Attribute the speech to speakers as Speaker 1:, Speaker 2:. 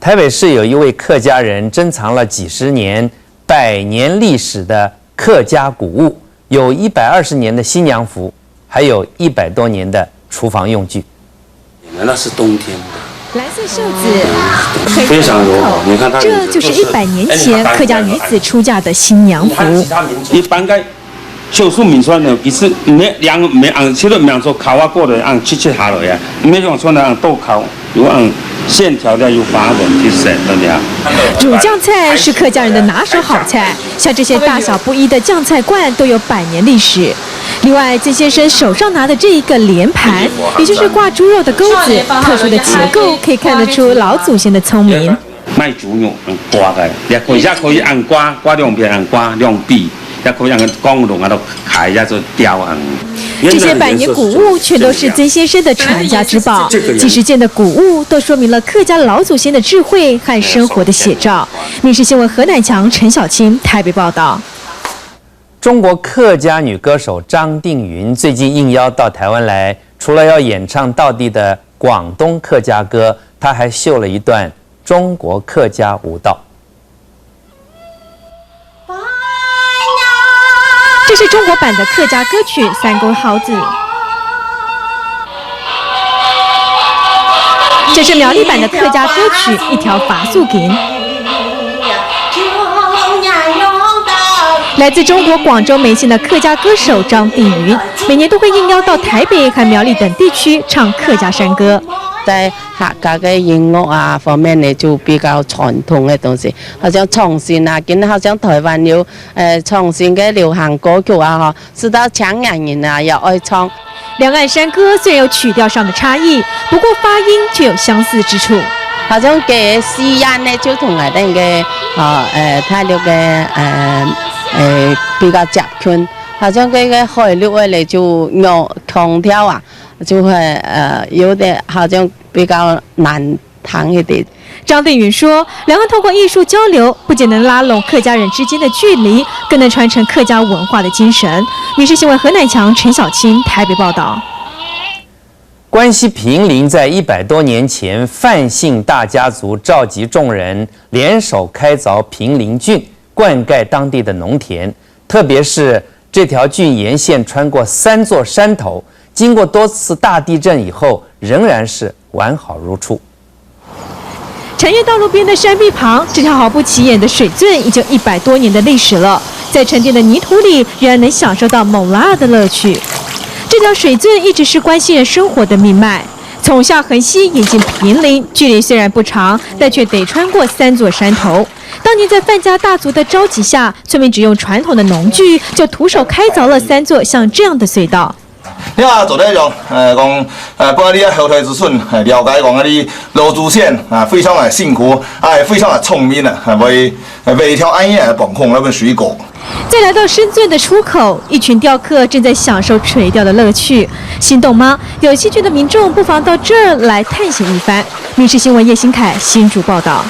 Speaker 1: 台北市有一位客家人珍藏了几十年、100年历史的客家古物，有120年的新娘服，还有100多年的厨房用具。
Speaker 2: 那是冬天的。
Speaker 3: 蓝色袖子，
Speaker 2: 非常柔和。你看它，
Speaker 3: 这就是100年前客家女子出嫁的新娘服。
Speaker 2: 一般个就是民穿的，其实没按，其实没按做烤啊过的按切下来呀，没用穿的按豆烤，有按线条的有花纹去set的呀。
Speaker 3: 乳酱菜是客家人的拿手好菜，像这些大小不一的酱菜罐都有100年历史。 另外，曾先生手上拿的这一个连盘，也就是挂猪肉的钩子，特殊的结构可以看得出老祖先的聪明。
Speaker 2: 卖猪肉用刮的，也可以按刮两边，按刮两臂，也可以按光笼啊都开一下就雕啊。
Speaker 3: 这些100年古物全都是曾先生的传家之宝，几十件的古物都说明了客家老祖先的智慧和生活的写照。民视新闻何乃强、陈小青台北报道。
Speaker 1: 中国客家女歌手张定云最近应邀到台湾来，除了要演唱道地的广东客家歌，她还秀了一段中国客家舞蹈。
Speaker 3: 这是中国版的客家歌曲《三沟蒿子》，这是苗栗版的客家歌曲《一条法素琴》。 来自中国广州梅县的客家歌手张定云，每年都会应邀到台北和苗栗等地区唱客家山歌。
Speaker 4: 在客家的音乐啊方面呢，就比较传统的东西，好像创新啊，跟好像台湾有创新的流行歌曲啊，哈，知道腔洋人啊也爱唱。
Speaker 3: 两岸山歌虽然有曲调上的差异，不过发音却有相似之处。
Speaker 4: 好像给西安呢，就同那个大陆的比较接近，好像这个海陆的呢就用腔调啊，就会有点好像比较难听一点。
Speaker 3: 张定云说，两岸透过艺术交流，不仅能拉拢客家人之间的距离，更能传承客家文化的精神。民视新闻何乃强、陈小青台北报道。
Speaker 1: 关西平林在100多年前，范姓大家族召集众人联手开凿平林郡，灌溉当地的农田。特别是这条郡沿线穿过3座山头，经过多次大地震以后，仍然是完好如初。
Speaker 3: 产业道路边的山壁旁，这条毫不起眼的水圳已经100多年的历史了，在沉淀的泥土里，仍然能享受到猛拉的乐趣。 这条水圳一直是关西人生活的命脉，从下横溪引进平林，距离虽然不长，但却得穿过3座山头。当年在范家大族的召集下，村民只用传统的农具，就徒手开凿了3座像这样的隧道。
Speaker 5: 你啊，做咧用讲帮你后代子孙了解讲你老祖先啊，非常的辛苦，非常的聪明啊，为一条安业绑控那本水果。
Speaker 3: 再来到深圳的出口，一群雕刻正在享受垂钓的乐趣，心动吗？有兴趣的民众不妨到这儿来探险一番。民视新闻叶新凯新竹报道。